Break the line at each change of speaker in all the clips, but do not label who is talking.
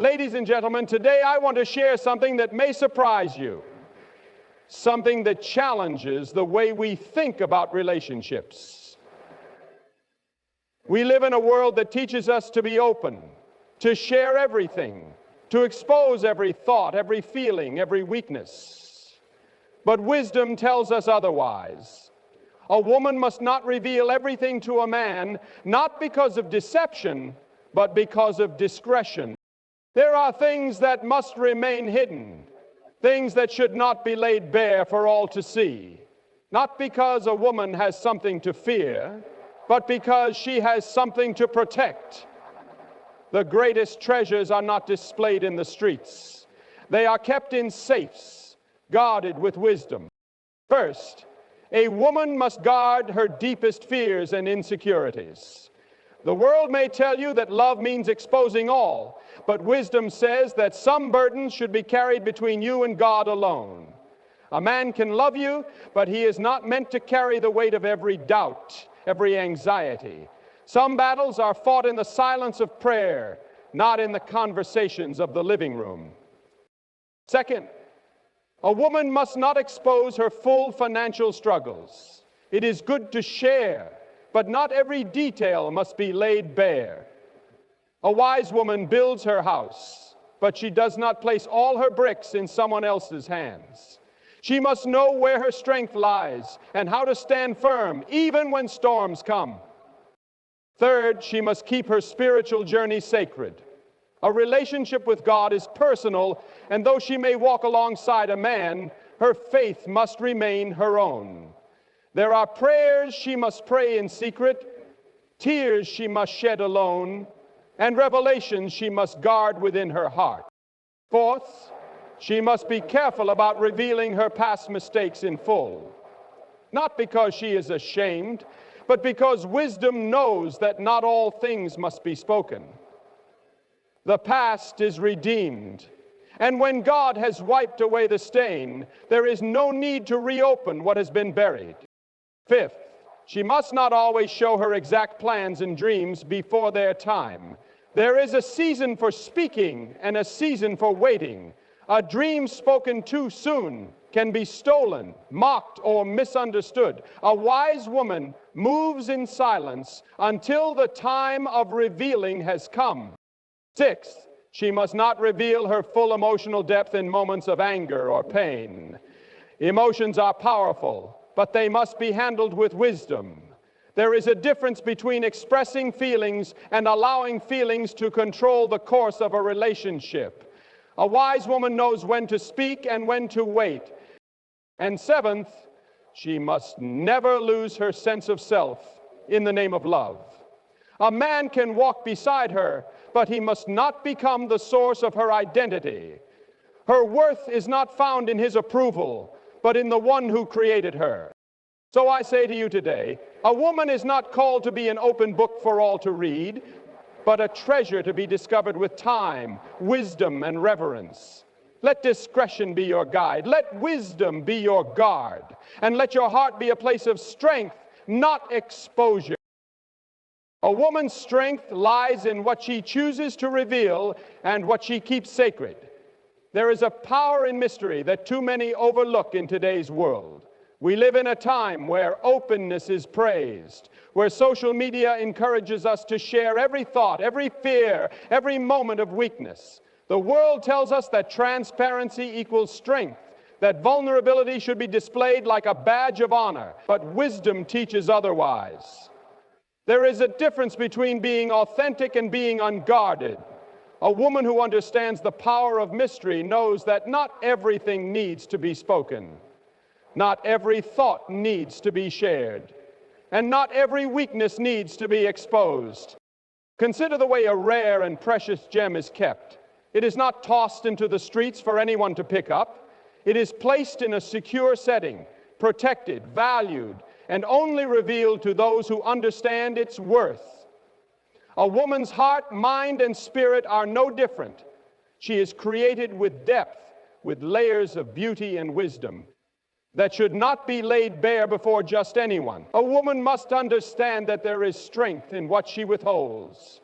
Ladies and gentlemen, today I want to share something that may surprise you, something that challenges the way we think about relationships. We live in a world that teaches us to be open, to share everything, to expose every thought, every feeling, every weakness. But wisdom tells us otherwise. A woman must not reveal everything to a man, not because of deception, but because of discretion. There are things that must remain hidden, things that should not be laid bare for all to see, not because a woman has something to fear, but because she has something to protect. The greatest treasures are not displayed in the streets. They are kept in safes, guarded with wisdom. First, a woman must guard her deepest fears and insecurities. The world may tell you that love means exposing all, but wisdom says that some burdens should be carried between you and God alone. A man can love you, but he is not meant to carry the weight of every doubt, every anxiety. Some battles are fought in the silence of prayer, not in the conversations of the living room. Second, a woman must not expose her full financial struggles. It is good to share, but not every detail must be laid bare. A wise woman builds her house, but she does not place all her bricks in someone else's hands. She must know where her strength lies and how to stand firm, even when storms come. Third, she must keep her spiritual journey sacred. A relationship with God is personal, and though she may walk alongside a man, her faith must remain her own. There are prayers she must pray in secret, tears she must shed alone, and revelations she must guard within her heart. Fourth, she must be careful about revealing her past mistakes in full, not because she is ashamed, but because wisdom knows that not all things must be spoken. The past is redeemed, and when God has wiped away the stain, there is no need to reopen what has been buried. Fifth, she must not always show her exact plans and dreams before their time. There is a season for speaking and a season for waiting. A dream spoken too soon can be stolen, mocked, or misunderstood. A wise woman moves in silence until the time of revealing has come. Sixth, she must not reveal her full emotional depth in moments of anger or pain. Emotions are powerful, but they must be handled with wisdom. There is a difference between expressing feelings and allowing feelings to control the course of a relationship. A wise woman knows when to speak and when to wait. And seventh, she must never lose her sense of self in the name of love. A man can walk beside her, but he must not become the source of her identity. Her worth is not found in his approval, but in the one who created her. So I say to you today, a woman is not called to be an open book for all to read, but a treasure to be discovered with time, wisdom, and reverence. Let discretion be your guide. Let wisdom be your guard. And let your heart be a place of strength, not exposure. A woman's strength lies in what she chooses to reveal and what she keeps sacred. There is a power in mystery that too many overlook in today's world. We live in a time where openness is praised, where social media encourages us to share every thought, every fear, every moment of weakness. The world tells us that transparency equals strength, that vulnerability should be displayed like a badge of honor, but wisdom teaches otherwise. There is a difference between being authentic and being unguarded. A woman who understands the power of mystery knows that not everything needs to be spoken. Not every thought needs to be shared, and not every weakness needs to be exposed. Consider the way a rare and precious gem is kept. It is not tossed into the streets for anyone to pick up. It is placed in a secure setting, protected, valued, and only revealed to those who understand its worth. A woman's heart, mind, and spirit are no different. She is created with depth, with layers of beauty and wisdom that should not be laid bare before just anyone. A woman must understand that there is strength in what she withholds.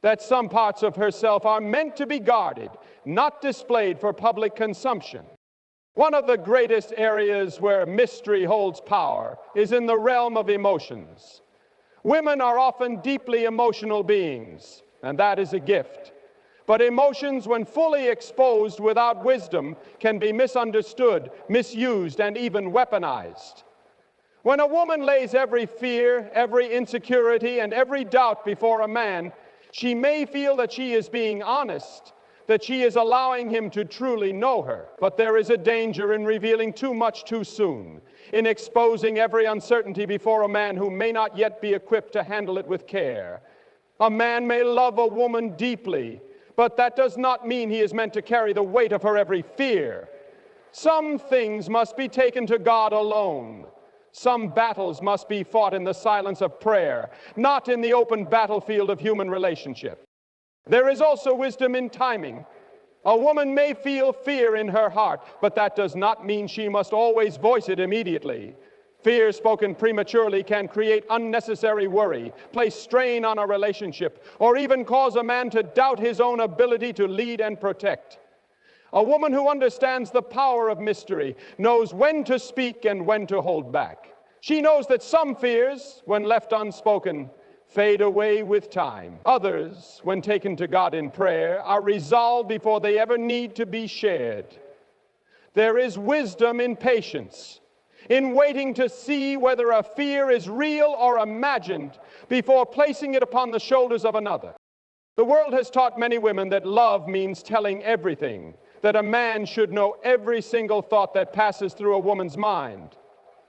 that some parts of herself are meant to be guarded, not displayed for public consumption. One of the greatest areas where mystery holds power is in the realm of emotions. Women are often deeply emotional beings, and that is a gift. But emotions, when fully exposed without wisdom, can be misunderstood, misused, and even weaponized. When a woman lays every fear, every insecurity, and every doubt before a man, she may feel that she is being honest, that she is allowing him to truly know her. But there is a danger in revealing too much too soon, in exposing every uncertainty before a man who may not yet be equipped to handle it with care. A man may love a woman deeply, but that does not mean he is meant to carry the weight of her every fear. Some things must be taken to God alone. Some battles must be fought in the silence of prayer, not in the open battlefield of human relationship. There is also wisdom in timing. A woman may feel fear in her heart, but that does not mean she must always voice it immediately. Fear spoken prematurely can create unnecessary worry, place strain on a relationship, or even cause a man to doubt his own ability to lead and protect. A woman who understands the power of mystery knows when to speak and when to hold back. She knows that some fears, when left unspoken, fade away with time. Others, when taken to God in prayer, are resolved before they ever need to be shared. There is wisdom in patience, in waiting to see whether a fear is real or imagined before placing it upon the shoulders of another. The world has taught many women that love means telling everything, that a man should know every single thought that passes through a woman's mind.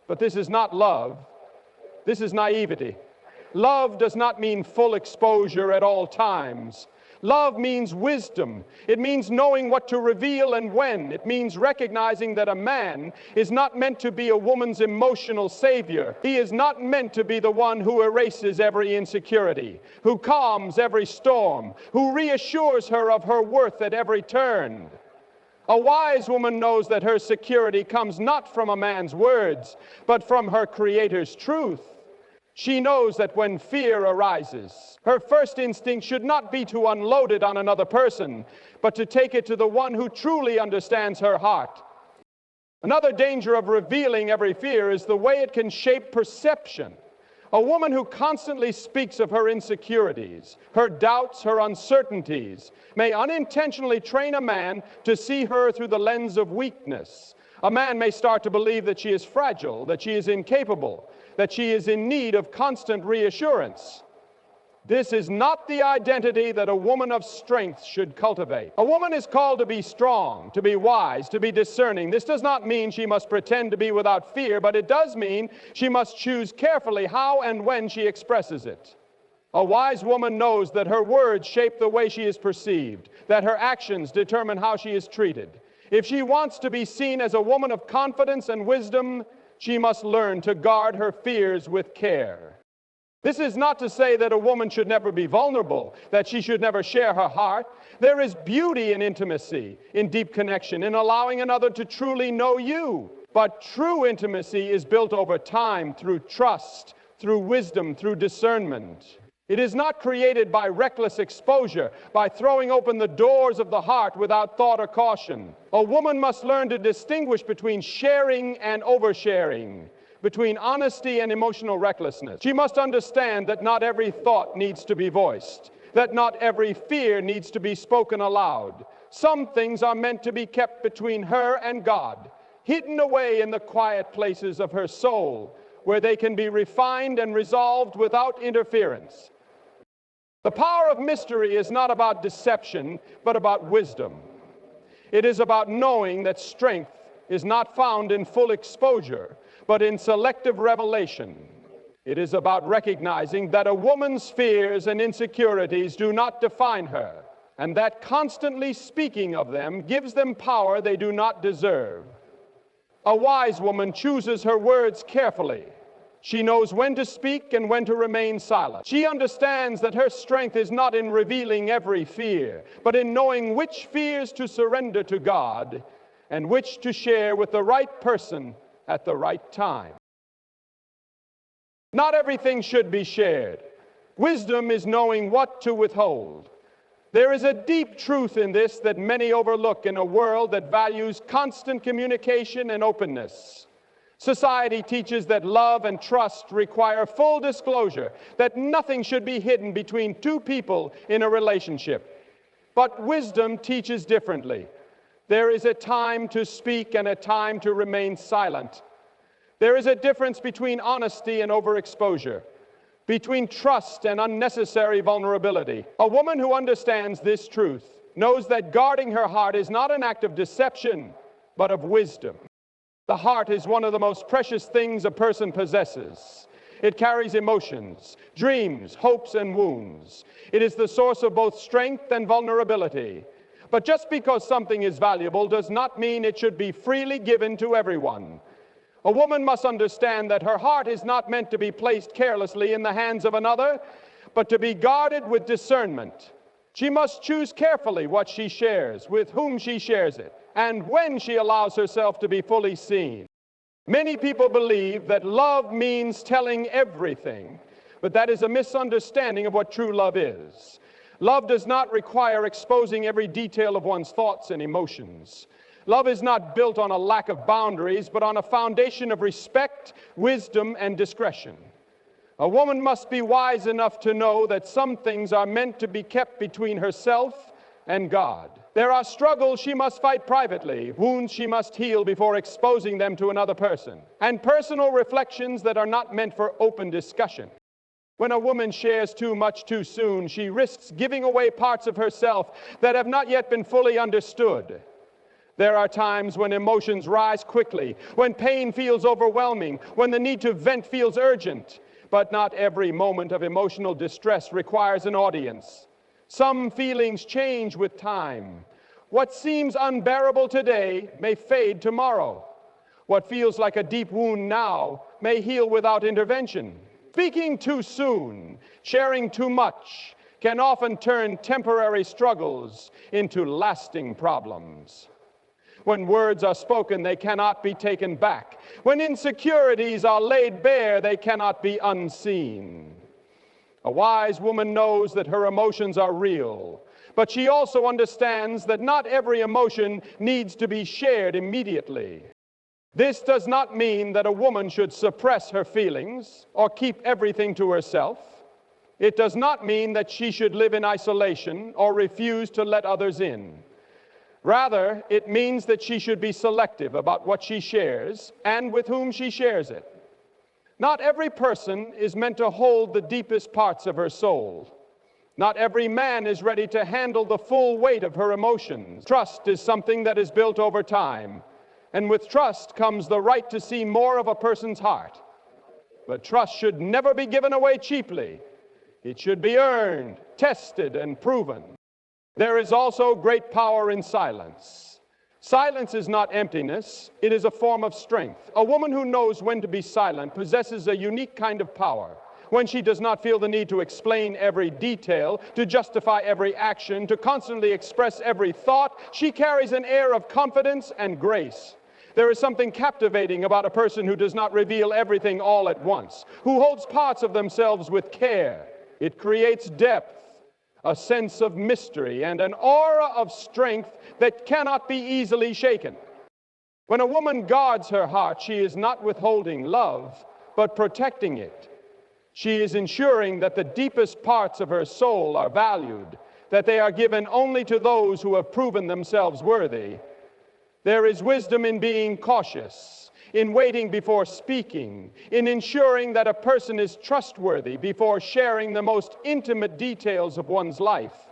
But this is not love. This is naivety. Love does not mean full exposure at all times. Love means wisdom. It means knowing what to reveal and when. It means recognizing that a man is not meant to be a woman's emotional savior. He is not meant to be the one who erases every insecurity, who calms every storm, who reassures her of her worth at every turn. A wise woman knows that her security comes not from a man's words, but from her Creator's truth. She knows that when fear arises, her first instinct should not be to unload it on another person, but to take it to the one who truly understands her heart. Another danger of revealing every fear is the way it can shape perception. A woman who constantly speaks of her insecurities, her doubts, her uncertainties, may unintentionally train a man to see her through the lens of weakness. A man may start to believe that she is fragile, that she is incapable, that she is in need of constant reassurance. This is not the identity that a woman of strength should cultivate. A woman is called to be strong, to be wise, to be discerning. This does not mean she must pretend to be without fear, but it does mean she must choose carefully how and when she expresses it. A wise woman knows that her words shape the way she is perceived, that her actions determine how she is treated. If she wants to be seen as a woman of confidence and wisdom, she must learn to guard her fears with care. This is not to say that a woman should never be vulnerable, that she should never share her heart. There is beauty in intimacy, in deep connection, in allowing another to truly know you. But true intimacy is built over time through trust, through wisdom, through discernment. It is not created by reckless exposure, by throwing open the doors of the heart without thought or caution. A woman must learn to distinguish between sharing and oversharing, between honesty and emotional recklessness. She must understand that not every thought needs to be voiced, that not every fear needs to be spoken aloud. Some things are meant to be kept between her and God, hidden away in the quiet places of her soul, where they can be refined and resolved without interference. The power of mystery is not about deception, but about wisdom. It is about knowing that strength is not found in full exposure, but in selective revelation. It is about recognizing that a woman's fears and insecurities do not define her, and that constantly speaking of them gives them power they do not deserve. A wise woman chooses her words carefully. She knows when to speak and when to remain silent. She understands that her strength is not in revealing every fear, but in knowing which fears to surrender to God and which to share with the right person at the right time. Not everything should be shared. Wisdom is knowing what to withhold. There is a deep truth in this that many overlook in a world that values constant communication and openness. Society teaches that love and trust require full disclosure, that nothing should be hidden between two people in a relationship. But wisdom teaches differently. There is a time to speak and a time to remain silent. There is a difference between honesty and overexposure, between trust and unnecessary vulnerability. A woman who understands this truth knows that guarding her heart is not an act of deception, but of wisdom. The heart is one of the most precious things a person possesses. It carries emotions, dreams, hopes, and wounds. It is the source of both strength and vulnerability. But just because something is valuable does not mean it should be freely given to everyone. A woman must understand that her heart is not meant to be placed carelessly in the hands of another, but to be guarded with discernment. She must choose carefully what she shares, with whom she shares it, and when she allows herself to be fully seen. Many people believe that love means telling everything, but that is a misunderstanding of what true love is. Love does not require exposing every detail of one's thoughts and emotions. Love is not built on a lack of boundaries, but on a foundation of respect, wisdom, and discretion. A woman must be wise enough to know that some things are meant to be kept between herself and God. There are struggles she must fight privately, wounds she must heal before exposing them to another person, and personal reflections that are not meant for open discussion. When a woman shares too much too soon, she risks giving away parts of herself that have not yet been fully understood. There are times when emotions rise quickly, when pain feels overwhelming, when the need to vent feels urgent. But not every moment of emotional distress requires an audience. Some feelings change with time. What seems unbearable today may fade tomorrow. What feels like a deep wound now may heal without intervention. Speaking too soon, sharing too much, can often turn temporary struggles into lasting problems. When words are spoken, they cannot be taken back. When insecurities are laid bare, they cannot be unseen. A wise woman knows that her emotions are real, but she also understands that not every emotion needs to be shared immediately. This does not mean that a woman should suppress her feelings or keep everything to herself. It does not mean that she should live in isolation or refuse to let others in. Rather, it means that she should be selective about what she shares and with whom she shares it. Not every person is meant to hold the deepest parts of her soul. Not every man is ready to handle the full weight of her emotions. Trust is something that is built over time, and with trust comes the right to see more of a person's heart. But trust should never be given away cheaply. It should be earned, tested, and proven. There is also great power in silence. Silence is not emptiness, it is a form of strength. A woman who knows when to be silent possesses a unique kind of power. When she does not feel the need to explain every detail, to justify every action, to constantly express every thought, she carries an air of confidence and grace. There is something captivating about a person who does not reveal everything all at once, who holds parts of themselves with care. It creates depth, a sense of mystery, and an aura of strength that cannot be easily shaken. When a woman guards her heart, she is not withholding love, but protecting it. She is ensuring that the deepest parts of her soul are valued, that they are given only to those who have proven themselves worthy. There is wisdom in being cautious, in waiting before speaking, in ensuring that a person is trustworthy before sharing the most intimate details of one's life.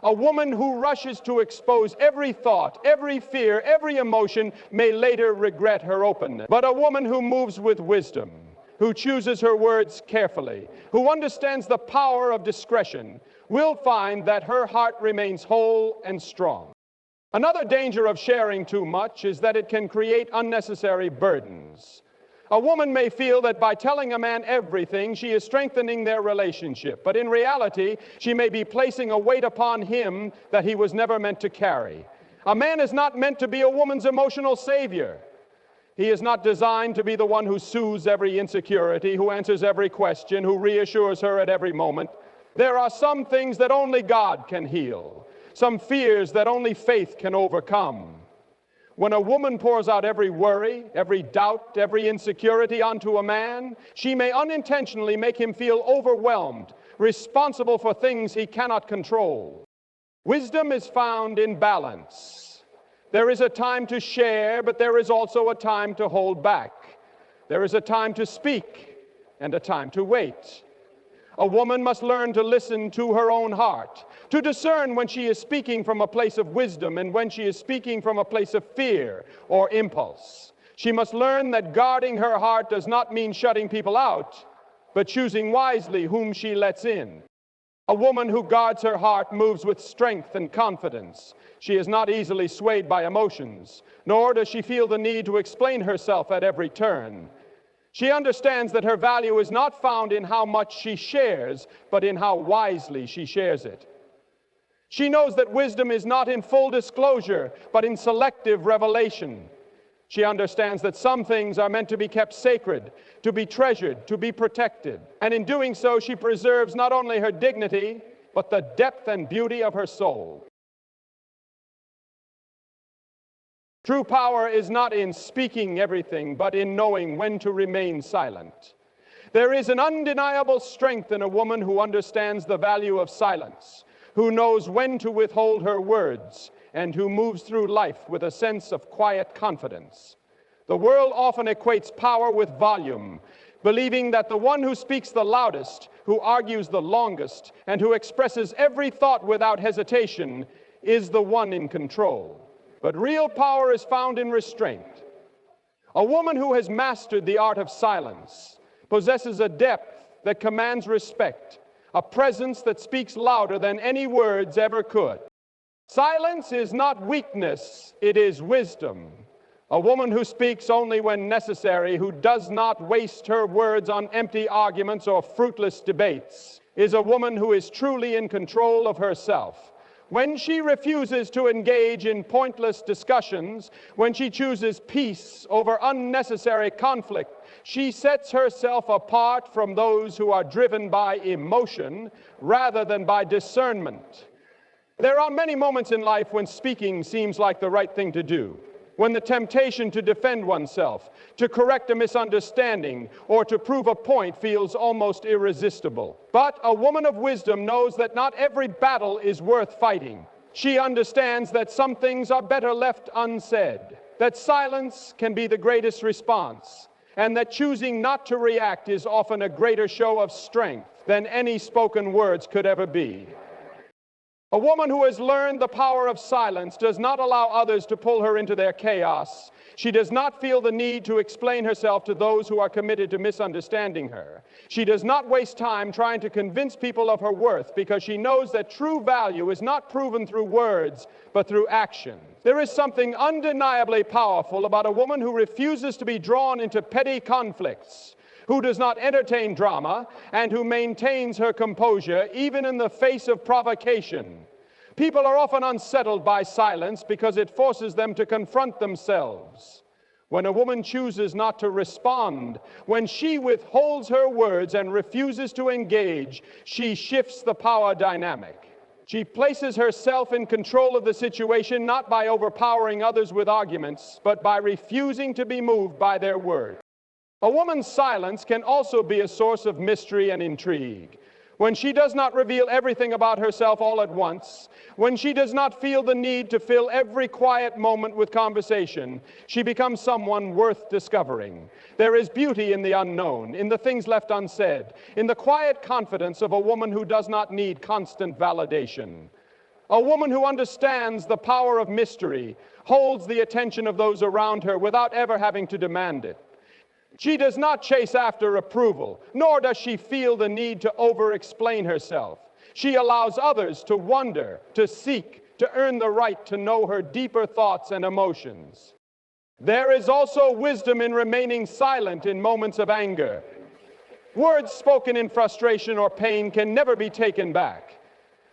A woman who rushes to expose every thought, every fear, every emotion may later regret her openness. But a woman who moves with wisdom, who chooses her words carefully, who understands the power of discretion, will find that her heart remains whole and strong. Another danger of sharing too much is that it can create unnecessary burdens. A woman may feel that by telling a man everything, she is strengthening their relationship, but in reality, she may be placing a weight upon him that he was never meant to carry. A man is not meant to be a woman's emotional savior. He is not designed to be the one who soothes every insecurity, who answers every question, who reassures her at every moment. There are some things that only God can heal, some fears that only faith can overcome. When a woman pours out every worry, every doubt, every insecurity onto a man, she may unintentionally make him feel overwhelmed, responsible for things he cannot control. Wisdom is found in balance. There is a time to share, but there is also a time to hold back. There is a time to speak and a time to wait. A woman must learn to listen to her own heart, to discern when she is speaking from a place of wisdom and when she is speaking from a place of fear or impulse. She must learn that guarding her heart does not mean shutting people out, but choosing wisely whom she lets in. A woman who guards her heart moves with strength and confidence. She is not easily swayed by emotions, nor does she feel the need to explain herself at every turn. She understands that her value is not found in how much she shares, but in how wisely she shares it. She knows that wisdom is not in full disclosure, but in selective revelation. She understands that some things are meant to be kept sacred, to be treasured, to be protected. And in doing so, she preserves not only her dignity, but the depth and beauty of her soul. True power is not in speaking everything, but in knowing when to remain silent. There is an undeniable strength in a woman who understands the value of silence, who knows when to withhold her words, and who moves through life with a sense of quiet confidence. The world often equates power with volume, believing that the one who speaks the loudest, who argues the longest, and who expresses every thought without hesitation is the one in control. But real power is found in restraint. A woman who has mastered the art of silence possesses a depth that commands respect, a presence that speaks louder than any words ever could. Silence is not weakness, it is wisdom. A woman who speaks only when necessary, who does not waste her words on empty arguments or fruitless debates, is a woman who is truly in control of herself. When she refuses to engage in pointless discussions, when she chooses peace over unnecessary conflict, she sets herself apart from those who are driven by emotion rather than by discernment. There are many moments in life when speaking seems like the right thing to do, when the temptation to defend oneself, to correct a misunderstanding, or to prove a point feels almost irresistible. But a woman of wisdom knows that not every battle is worth fighting. She understands that some things are better left unsaid, that silence can be the greatest response, and that choosing not to react is often a greater show of strength than any spoken words could ever be. A woman who has learned the power of silence does not allow others to pull her into their chaos. She does not feel the need to explain herself to those who are committed to misunderstanding her. She does not waste time trying to convince people of her worth because she knows that true value is not proven through words, but through action. There is something undeniably powerful about a woman who refuses to be drawn into petty conflicts, who does not entertain drama, and who maintains her composure even in the face of provocation. People are often unsettled by silence because it forces them to confront themselves. When a woman chooses not to respond, when she withholds her words and refuses to engage, she shifts the power dynamic. She places herself in control of the situation not by overpowering others with arguments, but by refusing to be moved by their words. A woman's silence can also be a source of mystery and intrigue. When she does not reveal everything about herself all at once, when she does not feel the need to fill every quiet moment with conversation, she becomes someone worth discovering. There is beauty in the unknown, in the things left unsaid, in the quiet confidence of a woman who does not need constant validation. A woman who understands the power of mystery holds the attention of those around her without ever having to demand it. She does not chase after approval, nor does she feel the need to over-explain herself. She allows others to wonder, to seek, to earn the right to know her deeper thoughts and emotions. There is also wisdom in remaining silent in moments of anger. Words spoken in frustration or pain can never be taken back.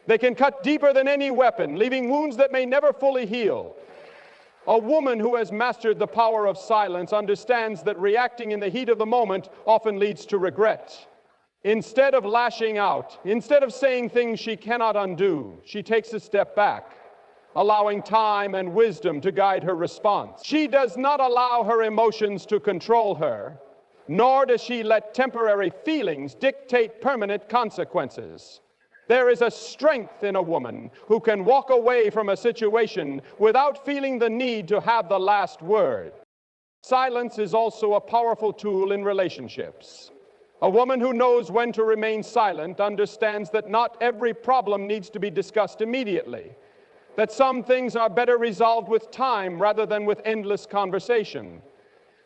They can cut deeper than any weapon, leaving wounds that may never fully heal. A woman who has mastered the power of silence understands that reacting in the heat of the moment often leads to regret. Instead of lashing out, instead of saying things she cannot undo, she takes a step back, allowing time and wisdom to guide her response. She does not allow her emotions to control her, nor does she let temporary feelings dictate permanent consequences. There is a strength in a woman who can walk away from a situation without feeling the need to have the last word. Silence is also a powerful tool in relationships. A woman who knows when to remain silent understands that not every problem needs to be discussed immediately, that some things are better resolved with time rather than with endless conversation.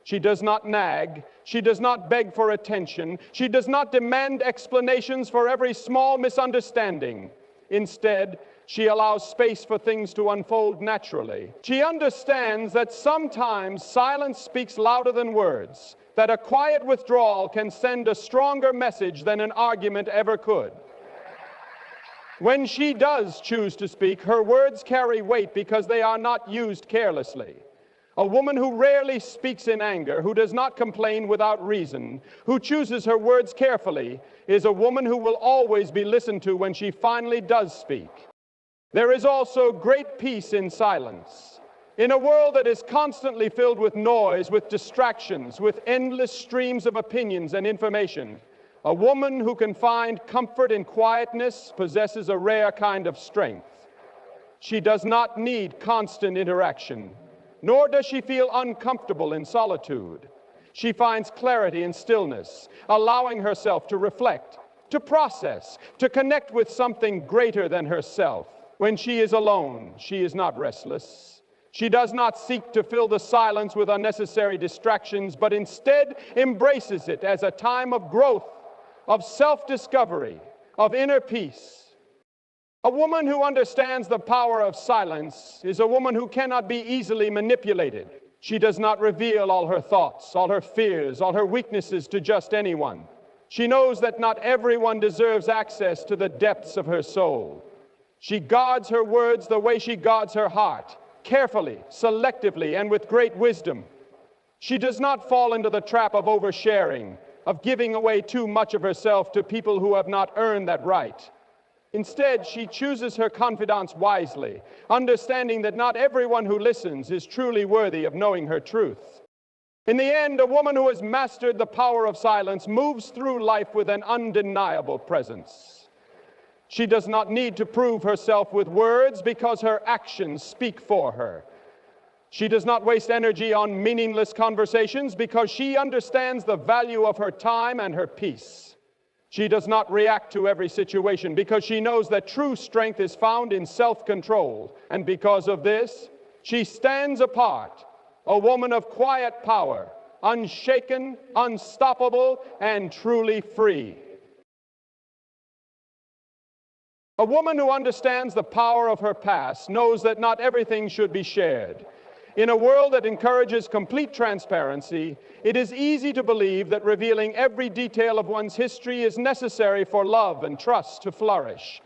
She does not nag. She does not beg for attention. She does not demand explanations for every small misunderstanding. Instead, she allows space for things to unfold naturally. She understands that sometimes silence speaks louder than words, that a quiet withdrawal can send a stronger message than an argument ever could. When she does choose to speak, her words carry weight because they are not used carelessly. A woman who rarely speaks in anger, who does not complain without reason, who chooses her words carefully, is a woman who will always be listened to when she finally does speak. There is also great peace in silence. In a world that is constantly filled with noise, with distractions, with endless streams of opinions and information, a woman who can find comfort in quietness possesses a rare kind of strength. She does not need constant interaction, nor does she feel uncomfortable in solitude. She finds clarity in stillness, allowing herself to reflect, to process, to connect with something greater than herself. When she is alone, she is not restless. She does not seek to fill the silence with unnecessary distractions, but instead embraces it as a time of growth, of self-discovery, of inner peace. A woman who understands the power of silence is a woman who cannot be easily manipulated. She does not reveal all her thoughts, all her fears, all her weaknesses to just anyone. She knows that not everyone deserves access to the depths of her soul. She guards her words the way she guards her heart, carefully, selectively, and with great wisdom. She does not fall into the trap of oversharing, of giving away too much of herself to people who have not earned that right. Instead, she chooses her confidants wisely, understanding that not everyone who listens is truly worthy of knowing her truth. In the end, a woman who has mastered the power of silence moves through life with an undeniable presence. She does not need to prove herself with words because her actions speak for her. She does not waste energy on meaningless conversations because she understands the value of her time and her peace. She does not react to every situation because she knows that true strength is found in self-control. And because of this, she stands apart, a woman of quiet power, unshaken, unstoppable, and truly free. A woman who understands the power of her past knows that not everything should be shared. In a world that encourages complete transparency, it is easy to believe that revealing every detail of one's history is necessary for love and trust to flourish.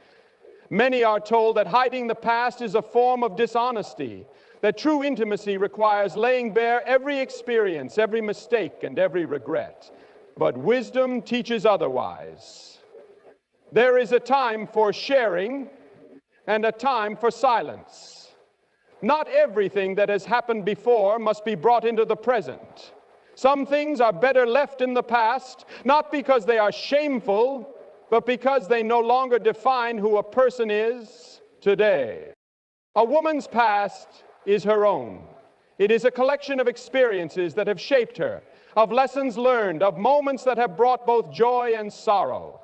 Many are told that hiding the past is a form of dishonesty, that true intimacy requires laying bare every experience, every mistake, and every regret. But wisdom teaches otherwise. There is a time for sharing and a time for silence. Not everything that has happened before must be brought into the present. Some things are better left in the past, not because they are shameful, but because they no longer define who a person is today. A woman's past is her own. It is a collection of experiences that have shaped her, of lessons learned, of moments that have brought both joy and sorrow.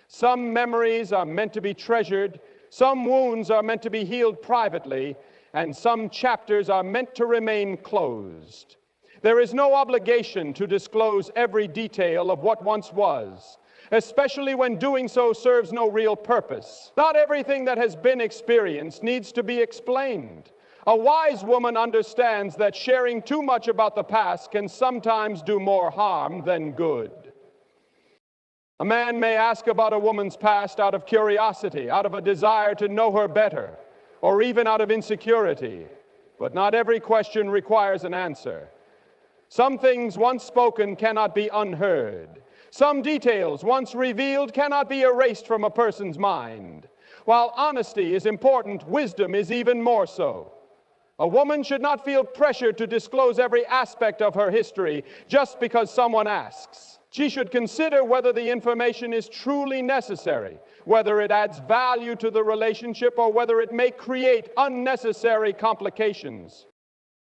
Some memories are meant to be treasured, some wounds are meant to be healed privately, and some chapters are meant to remain closed. There is no obligation to disclose every detail of what once was, especially when doing so serves no real purpose. Not everything that has been experienced needs to be explained. A wise woman understands that sharing too much about the past can sometimes do more harm than good. A man may ask about a woman's past out of curiosity, out of a desire to know her better, or even out of insecurity. But not every question requires an answer. Some things once spoken cannot be unheard. Some details once revealed cannot be erased from a person's mind. While honesty is important, wisdom is even more so. A woman should not feel pressured to disclose every aspect of her history just because someone asks. She should consider whether the information is truly necessary, whether it adds value to the relationship, or whether it may create unnecessary complications.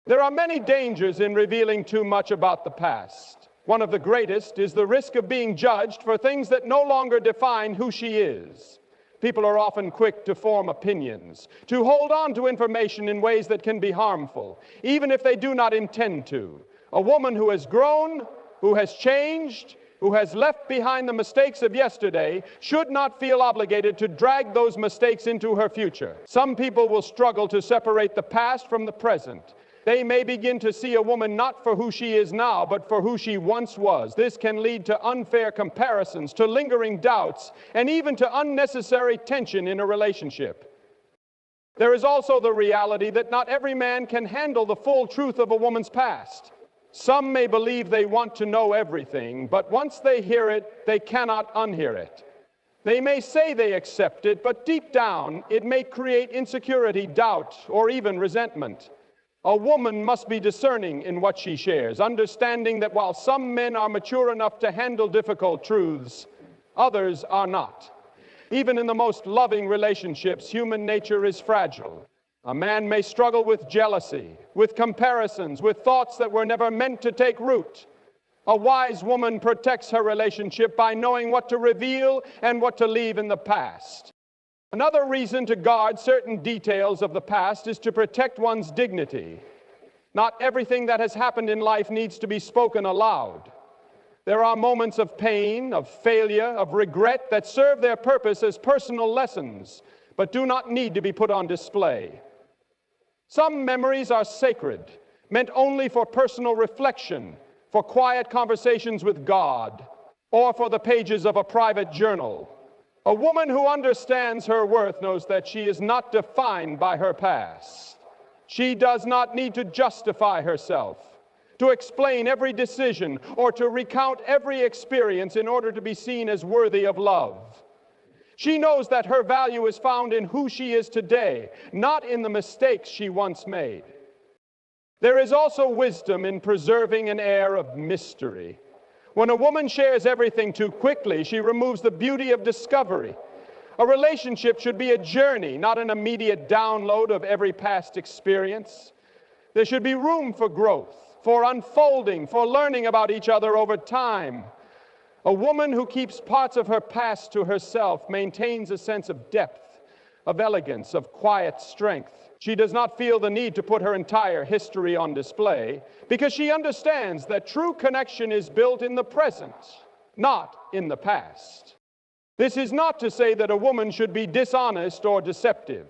There are many dangers in revealing too much about the past. One of the greatest is the risk of being judged for things that no longer define who she is. People are often quick to form opinions, to hold on to information in ways that can be harmful, even if they do not intend to. A woman who has grown, who has changed, who has left behind the mistakes of yesterday, should not feel obligated to drag those mistakes into her future. Some people will struggle to separate the past from the present. They may begin to see a woman not for who she is now, but for who she once was. This can lead to unfair comparisons, to lingering doubts, and even to unnecessary tension in a relationship. There is also the reality that not every man can handle the full truth of a woman's past. Some may believe they want to know everything, but once they hear it, they cannot unhear it. They may say they accept it, but deep down, it may create insecurity, doubt, or even resentment. A woman must be discerning in what she shares, understanding that while some men are mature enough to handle difficult truths, others are not. Even in the most loving relationships, human nature is fragile. A man may struggle with jealousy, with comparisons, with thoughts that were never meant to take root. A wise woman protects her relationship by knowing what to reveal and what to leave in the past. Another reason to guard certain details of the past is to protect one's dignity. Not everything that has happened in life needs to be spoken aloud. There are moments of pain, of failure, of regret that serve their purpose as personal lessons, but do not need to be put on display. Some memories are sacred, meant only for personal reflection, for quiet conversations with God, or for the pages of a private journal. A woman who understands her worth knows that she is not defined by her past. She does not need to justify herself, to explain every decision, or to recount every experience in order to be seen as worthy of love. She knows that her value is found in who she is today, not in the mistakes she once made. There is also wisdom in preserving an air of mystery. When a woman shares everything too quickly, she removes the beauty of discovery. A relationship should be a journey, not an immediate download of every past experience. There should be room for growth, for unfolding, for learning about each other over time. A woman who keeps parts of her past to herself maintains a sense of depth, of elegance, of quiet strength. She does not feel the need to put her entire history on display because she understands that true connection is built in the present, not in the past. This is not to say that a woman should be dishonest or deceptive.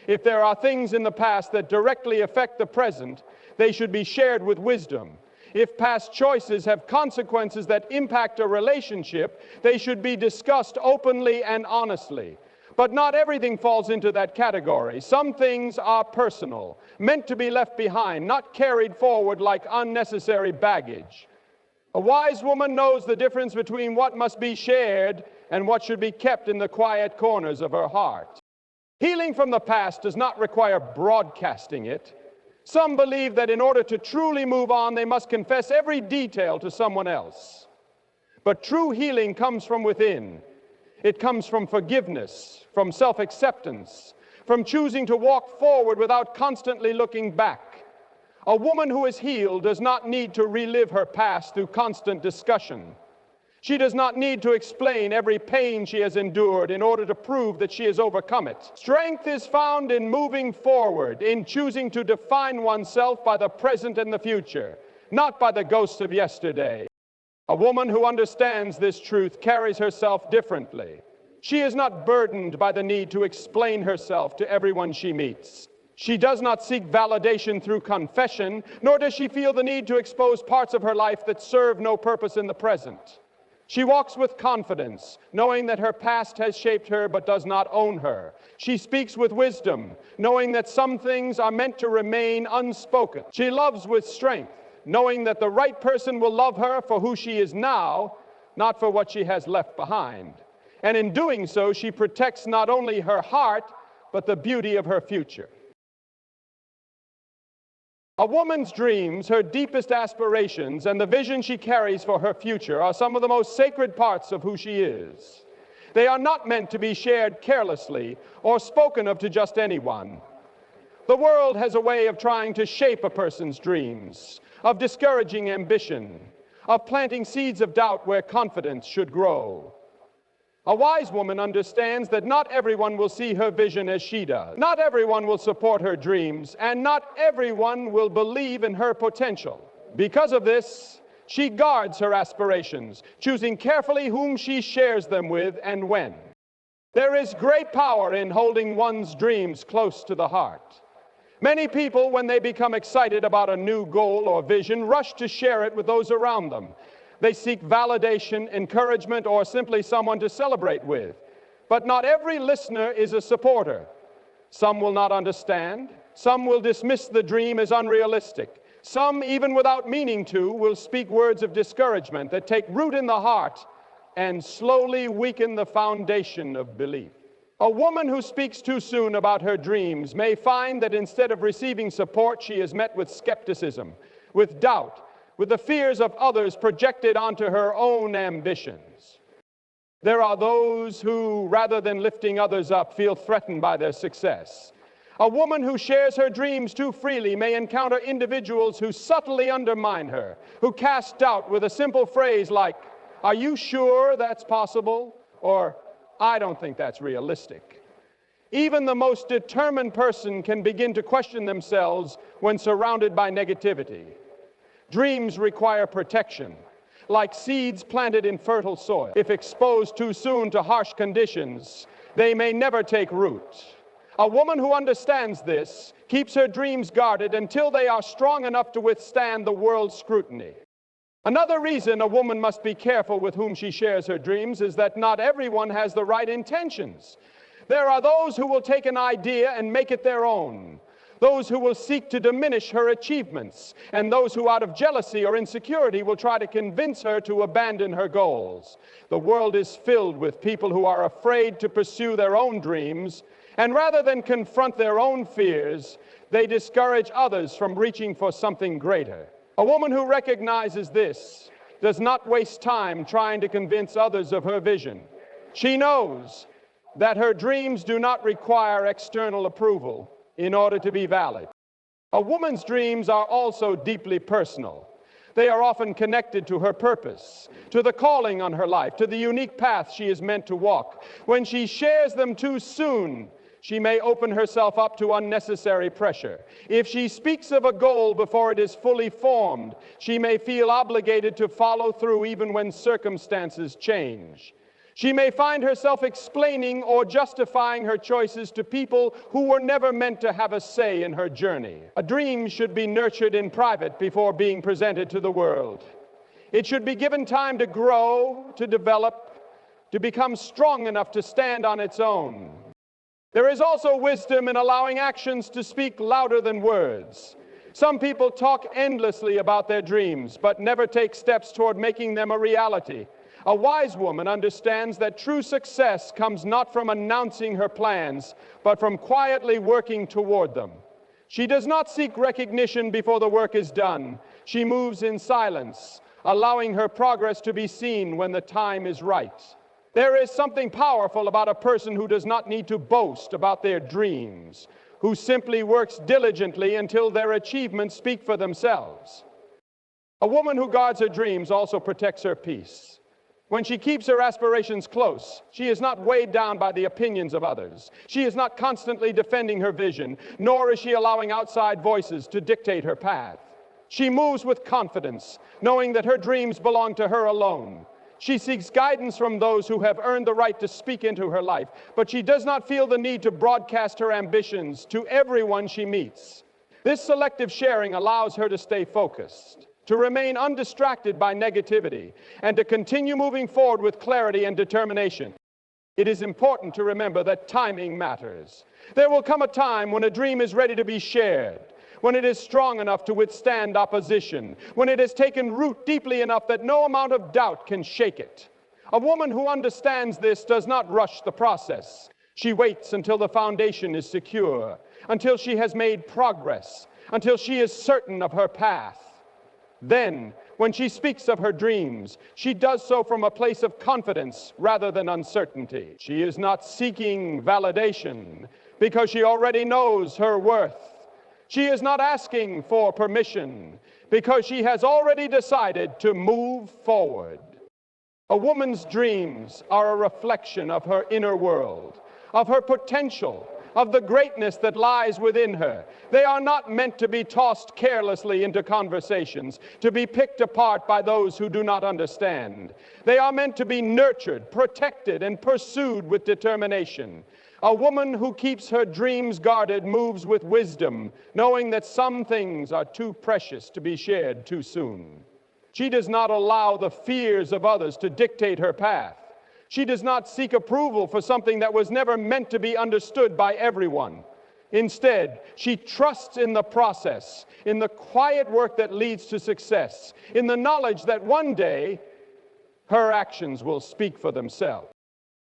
If there are things in the past that directly affect the present, they should be shared with wisdom. If past choices have consequences that impact a relationship, they should be discussed openly and honestly. But not everything falls into that category. Some things are personal, meant to be left behind, not carried forward like unnecessary baggage. A wise woman knows the difference between what must be shared and what should be kept in the quiet corners of her heart. Healing from the past does not require broadcasting it. Some believe that in order to truly move on, they must confess every detail to someone else. But true healing comes from within. It comes from forgiveness, from self-acceptance, from choosing to walk forward without constantly looking back. A woman who is healed does not need to relive her past through constant discussion. She does not need to explain every pain she has endured in order to prove that she has overcome it. Strength is found in moving forward, in choosing to define oneself by the present and the future, not by the ghosts of yesterday. A woman who understands this truth carries herself differently. She is not burdened by the need to explain herself to everyone she meets. She does not seek validation through confession, nor does she feel the need to expose parts of her life that serve no purpose in the present. She walks with confidence, knowing that her past has shaped her but does not own her. She speaks with wisdom, knowing that some things are meant to remain unspoken. She loves with strength, knowing that the right person will love her for who she is now, not for what she has left behind. And in doing so, she protects not only her heart, but the beauty of her future. A woman's dreams, her deepest aspirations, and the vision she carries for her future are some of the most sacred parts of who she is. They are not meant to be shared carelessly or spoken of to just anyone. The world has a way of trying to shape a person's dreams, of discouraging ambition, of planting seeds of doubt where confidence should grow. A wise woman understands that not everyone will see her vision as she does. Not everyone will support her dreams, and not everyone will believe in her potential. Because of this, she guards her aspirations, choosing carefully whom she shares them with and when. There is great power in holding one's dreams close to the heart. Many people, when they become excited about a new goal or vision, rush to share it with those around them. They seek validation, encouragement, or simply someone to celebrate with. But not every listener is a supporter. Some will not understand. Some will dismiss the dream as unrealistic. Some, even without meaning to, will speak words of discouragement that take root in the heart and slowly weaken the foundation of belief. A woman who speaks too soon about her dreams may find that instead of receiving support, she is met with skepticism, with doubt, with the fears of others projected onto her own ambitions. There are those who, rather than lifting others up, feel threatened by their success. A woman who shares her dreams too freely may encounter individuals who subtly undermine her, who cast doubt with a simple phrase like, "Are you sure that's possible?" or "I don't think that's realistic." Even the most determined person can begin to question themselves when surrounded by negativity. Dreams require protection, like seeds planted in fertile soil. If exposed too soon to harsh conditions, they may never take root. A woman who understands this keeps her dreams guarded until they are strong enough to withstand the world's scrutiny. Another reason a woman must be careful with whom she shares her dreams is that not everyone has the right intentions. There are those who will take an idea and make it their own. Those who will seek to diminish her achievements, and those who out of jealousy or insecurity will try to convince her to abandon her goals. The world is filled with people who are afraid to pursue their own dreams, and rather than confront their own fears, they discourage others from reaching for something greater. A woman who recognizes this does not waste time trying to convince others of her vision. She knows that her dreams do not require external approval in order to be valid. A woman's dreams are also deeply personal. They are often connected to her purpose, to the calling on her life, to the unique path she is meant to walk. When she shares them too soon, she may open herself up to unnecessary pressure. If she speaks of a goal before it is fully formed, she may feel obligated to follow through even when circumstances change. She may find herself explaining or justifying her choices to people who were never meant to have a say in her journey. A dream should be nurtured in private before being presented to the world. It should be given time to grow, to develop, to become strong enough to stand on its own. There is also wisdom in allowing actions to speak louder than words. Some people talk endlessly about their dreams, but never take steps toward making them a reality. A wise woman understands that true success comes not from announcing her plans, but from quietly working toward them. She does not seek recognition before the work is done. She moves in silence, allowing her progress to be seen when the time is right. There is something powerful about a person who does not need to boast about their dreams, who simply works diligently until their achievements speak for themselves. A woman who guards her dreams also protects her peace. When she keeps her aspirations close, she is not weighed down by the opinions of others. She is not constantly defending her vision, nor is she allowing outside voices to dictate her path. She moves with confidence, knowing that her dreams belong to her alone. She seeks guidance from those who have earned the right to speak into her life, but she does not feel the need to broadcast her ambitions to everyone she meets. This selective sharing allows her to stay focused, to remain undistracted by negativity, and to continue moving forward with clarity and determination. It is important to remember that timing matters. There will come a time when a dream is ready to be shared, when it is strong enough to withstand opposition, when it has taken root deeply enough that no amount of doubt can shake it. A woman who understands this does not rush the process. She waits until the foundation is secure, until she has made progress, until she is certain of her path. Then, when she speaks of her dreams, she does so from a place of confidence rather than uncertainty. She is not seeking validation because she already knows her worth. She is not asking for permission because she has already decided to move forward. A woman's dreams are a reflection of her inner world, of her potential, of the greatness that lies within her. They are not meant to be tossed carelessly into conversations, to be picked apart by those who do not understand. They are meant to be nurtured, protected, and pursued with determination. A woman who keeps her dreams guarded moves with wisdom, knowing that some things are too precious to be shared too soon. She does not allow the fears of others to dictate her path. She does not seek approval for something that was never meant to be understood by everyone. Instead, she trusts in the process, in the quiet work that leads to success, in the knowledge that one day her actions will speak for themselves.